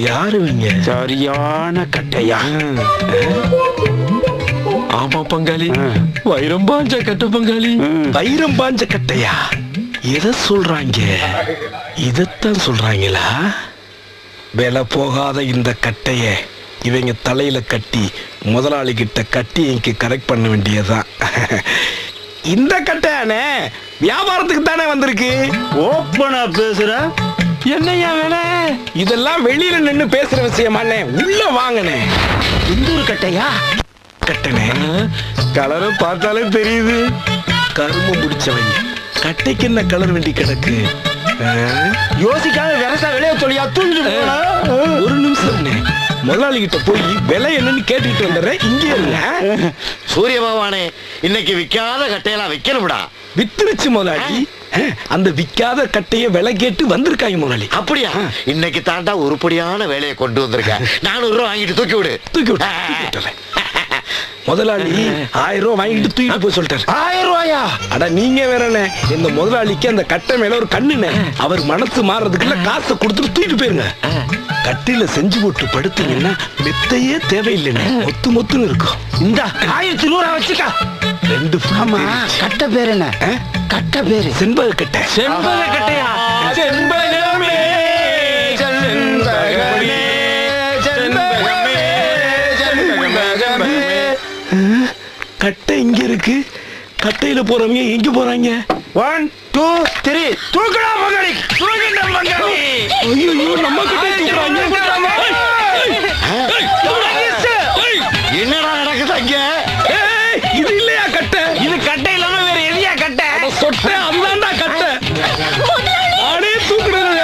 யாருவீங்க? சரியான கட்டையா? ஆமா பங்காளி, வைரம் பாஞ்ச கட்ட பங்காளி. வைரம் பாஞ்ச கட்டையா? எதை சொல்றாங்க? இதத்தான் சொல்றாங்களா? விலை போகாத இந்த கட்டைய இவங்க தலையில கட்டி முதலாளி கிட்ட கட்டி இங்க கரெக்ட் பண்ண வேண்டியதுதான். இந்த கட்டையானே வியாபாரத்துக்கு தானே வந்திருக்கு. ஓப்பனா பேசுற? என்னையா வேலை? இதெல்லாம் வெளியில நின்னு பேசுற விஷயமானே. உள்ள வாங்கனே. இந்தூர் கட்டையா? கட்டனே கலரும் பார்த்தாலே தெரியுது. கரும்பு முடிச்சவங்க கட்டைக்கு என்ன கலர் வேண்டி கிடக்கு? யோசிக்காம விரசா விளைய சொல்லியா? தூண்டு. ஒரு நிமிஷம் முதலாளி கிட்ட போய் விலை என்னன்னு கேட்டுட்டு வந்துடுறேன். இங்கே இருங்க. சூரிய பகவானே, இன்னைக்கு விற்காத கட்டையெல்லாம் விற்கணும்டா. வித்துருச்சு முதலாளி. அந்த விற்காத கட்டைய விலை கேட்டு வந்திருக்காங்க முதலாளி. அப்படியா? இன்னைக்கு தாண்டா உருப்படியான வேலையை கொண்டு வந்திருக்க. 400 ரூபாய் வாங்கிட்டு தூக்கி விடு. தூக்கி விட்டு முதலாளி 1000 ரூபாய் வாங்கிட்டு தூக்கிட்டு போய் சொல்லிட்டாரு. 1000 ரூபாயா? அட நீங்க வேறனே, இந்த முதலாளிக்கு அந்த கட்டை மேல ஒரு கண்ணுனே. அவர் மனசு மாறதுக்குள்ள காசை கொடுத்துட்டு தூக்கிட்டு போயிருங்க. கட்டில செஞ்சு போட்டு படுத்தீங்கன்னா மெத்தையே தேவையில்லைன்னு மொத்து மொத்துன்னு இருக்கும். இந்த 1100 வச்சுக்கா. 2 கட்ட பேர் என்ன? கட்ட பேரு செண்பக கட்டை. செண்பக கட்டையா? செண்பகமே செண்பகமே செண்பகமே செண்பகமே. கட்டை இங்க இருக்கு. கட்டையில போறவங்க எங்க போறாங்க? 1 2 3 தூக்குடா மகனி. தூக்குடா மகனி. ஐயோ நம்ம கட்டை தூக்குறாங்க. என்னடா நடக்குது அங்க? இது இல்லையா கட்டை? இது கட்டை இல்லாம வேற எதையா கட்டை? சொட்டை அதுதான்டா கட்டை. ஆனே தூக்குறது.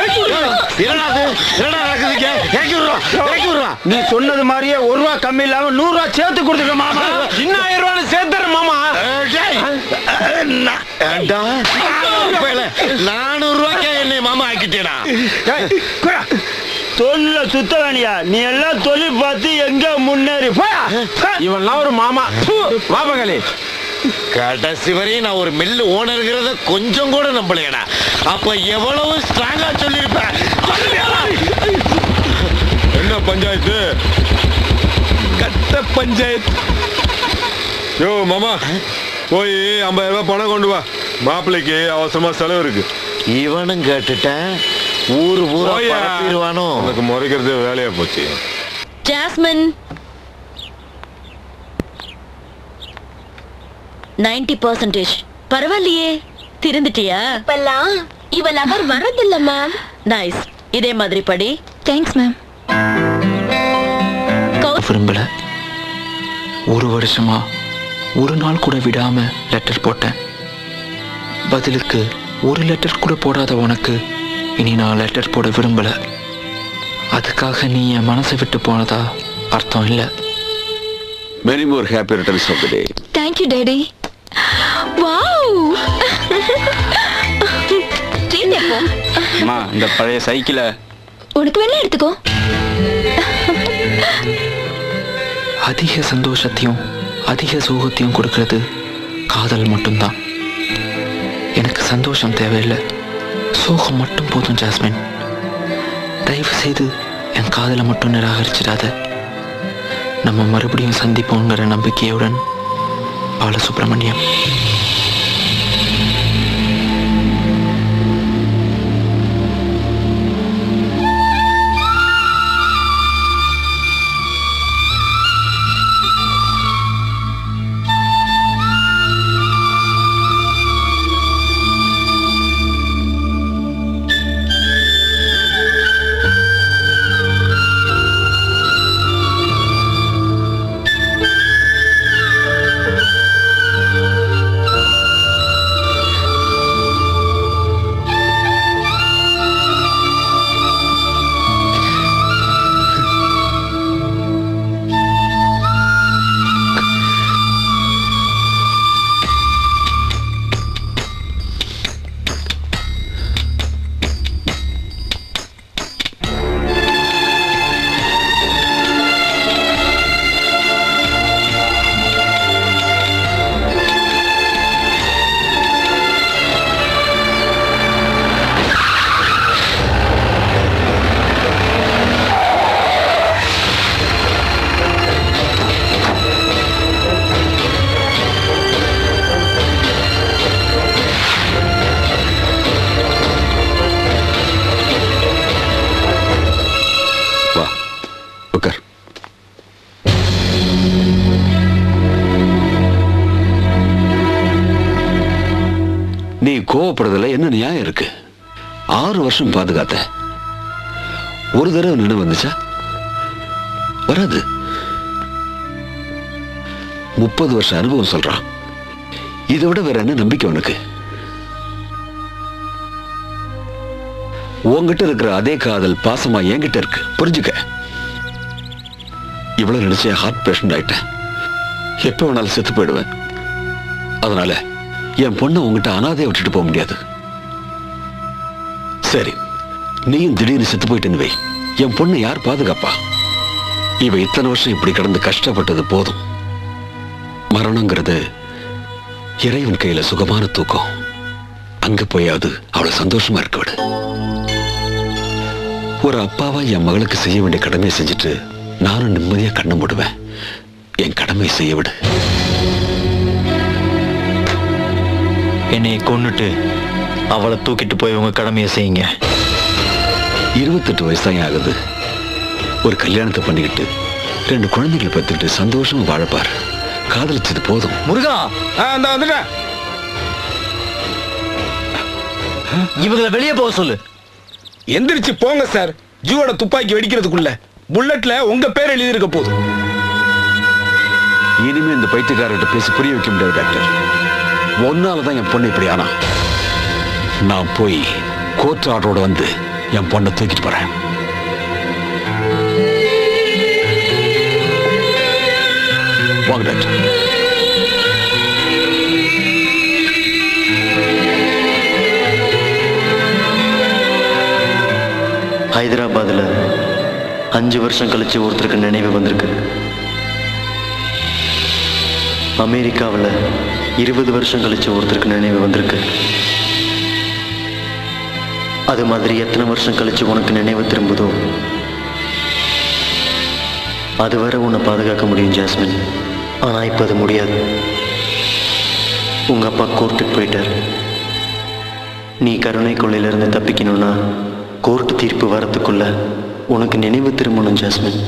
என்னடா நடக்குதுங்க? நீ சொன்னது மாதிரியே 1 ரூபா கம்மி இல்லாம 100 ரூபா சேர்த்து கொடுத்துருக்க மாமா. இன்னும் 1000 ரூபாய் சேர்த்துற மாமா. 400 ரூபாய்க்கே என்னை மாமா ஆக்கிட்டேடா. தொழில சுத்த வேணியா? நீ எல்லாம் தொழில் பார்த்து எங்க முன்னேறி இவன்லாம் ஒரு மாமா. வாபங்களே கடைசி வரையும் நான் ஒரு மில்லு ஓனருங்கிறத கொஞ்சம் கூட நம்பலையடா. அப்ப எவ்வளவு ஸ்ட்ராங்கா சொல்லிருப்பேன். என்ன பஞ்சாயத்து? கட்ட பஞ்சாயத்து. யோ மாமா, போய் 50,000 ரூபாய் பணம் கொண்டு வா. மாப்பிள்ளைக்கு அவசரமா செலவு இருக்கு. இவனும் கேட்டுட்டேன். ஊரு ஊரா பரப்பிடுவானோ. உனக்கு முறைக்கிறது வேலையா போச்சு. ஜாஸ்மின் 90% பரவாயில்லையே. திருந்துட்டியா? இப்பெல்லாம் இவள் அவர் வரதில்ல மேம். நைஸ். இதே மாதிரி படி. Thanks ma'am. விரும்பல. 1 வருஷமா ஒரு நாள் கூட விடாம லெட்டர் போட்டேன். பதிலுக்கு ஒரு லெட்டர் கூட போடாத உனக்கு இனி நான் லெட்டர் போட விரும்பல. அதுக்காக நீ என் மனசை விட்டு போனதா அர்த்தம் இல்லை. Many more happy returns of the day. Thank you, Daddy. Wow! அம்மா, இந்த பழைய சைக்கிளை உனக்கு வேணா எடுத்துக்கோ. அதிக சந்தோஷத்தையும் அதிக சோகத்தையும் கொடுக்கிறது காதல் மட்டும்தான். எனக்கு சந்தோஷம் தேவையில்லை, சோகம் மட்டும் போதும். ஜாஸ்மின், தயவு செய்து என் காதலை மட்டும் நிராகரிச்சிடாத. நம்ம மறுபடியும் சந்திப்போங்கிற நம்பிக்கையுடன் பாலசுப்ரமணியம். நீ கோவப்படுறதுல என்ன நியாயம் இருக்கு? 6 வருஷம் பாதுகாத்த, ஒரு தடவை நினைவு வந்துச்சா? வராது. 30 வருஷம் அனுபவம் சொல்றான். இதை விட வேற என்ன நம்பிக்கை உனக்கு? உன்கிட்ட இருக்கிற அதே காதல் பாசமா என்கிட்ட இருக்கு, புரிஞ்சுக்க. இவ்வளவு நினைச்ச ஹார்ட் பேஷண்ட் ஆயிட்டேன். எப்ப வேணாலும் செத்து போயிடுவேன். அதனால என் பொண்ணை உங்ககிட்ட அனாதையை விட்டுட்டு போக முடியாது. சரி, நீயும் திடீர்னு செத்து போயிட்டேன்னு வை, என் பொண்ணை யார் பாதுகாப்பா? இவ இத்தனை வருஷம் இப்படி கடந்து கஷ்டப்பட்டது போதும். மரணங்கிறது இறைவன் கையில சுகமான தூக்கம். அங்க போயாவது அவளை சந்தோஷமா இருக்க விடு. ஒரு அப்பாவா என் மகளுக்கு செய்ய வேண்டிய கடமையை செஞ்சுட்டு நானும் நிம்மதியா கண்ணை மூடுவேன். என் கடமை செய்ய விடு. என்னை கொன்னுட்டு அவளை தூக்கிட்டு போய் உங்க கடமையை செய்யுங்க. 28 வயசு தான் ஆகுது. ஒரு கல்யாணத்தை பண்ணிக்கிட்டு 2 குழந்தைகளை பத்துக்கிட்டு சந்தோஷமா வாழப்பார். காதலிச்சது போதும். முருகா, அந்த வந்துட்டேன். இவங்களை வெளியே போக சொல்லு. எந்திரிச்சு போங்க சார். ஜூவோட துப்பாக்கி வெடிக்கிறதுக்குள்ள புல்லட்ல உங்க பேர் எழுதி இருக்க போகுது. இனிமே இந்த பைத்தியக்காரர்கிட்ட பேசி புரிய வைக்க முடியாது டாக்டர். ஒன்னாலதான் என் பொண்ணு இப்படி ஆனா. நான் போய் கோர்ட் ஆர்டரோட வந்து என் பொண்ணை தூக்கிட்டு போறேன். வாங்க டாக்டர். ஹைதராபாத்தில் 5 வருஷம் கழிச்சு ஒருத்தருக்கு நினைவு வந்திருக்கு. அமெரிக்காவில் 20 வருஷம் கழிச்சு ஒருத்தருக்கு நினைவு வந்திருக்கு. அது மாதிரி எத்தனை வருஷம் கழிச்சு உனக்கு நினைவு திரும்புதோ அதுவரை உன்னை பாதுகாக்க முடியும் ஜாஸ்மின். ஆனால் இப்போ அது முடியாது. உங்கள் அப்பா கோர்ட்டுக்கு போயிட்டார். நீ கருணை கொள்ளையிலிருந்து தப்பிக்கணும்னா கோர்ட்டு தீர்ப்பு வரத்துக்குள்ள உனக்கு நினைவு திரும்பணும் ஜாஸ்மின்.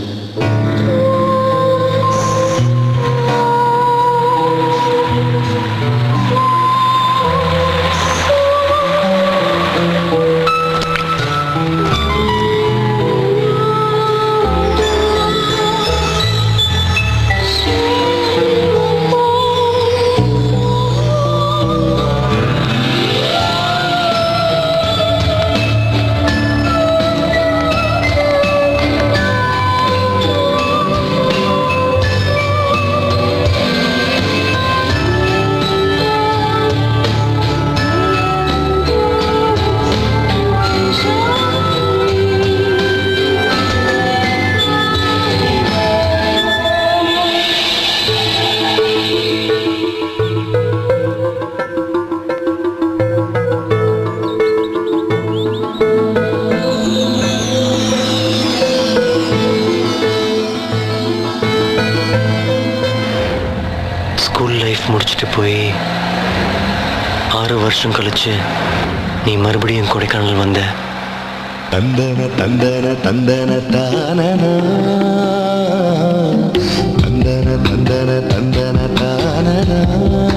முடிச்சுட்டு போய் 6 வருஷம் கழிச்சு நீ மறுபடியும் கொடைக்கானல் வந்த. தந்தன தந்தன தந்தன தானனா, தந்தன தந்தன தந்தன தானனா.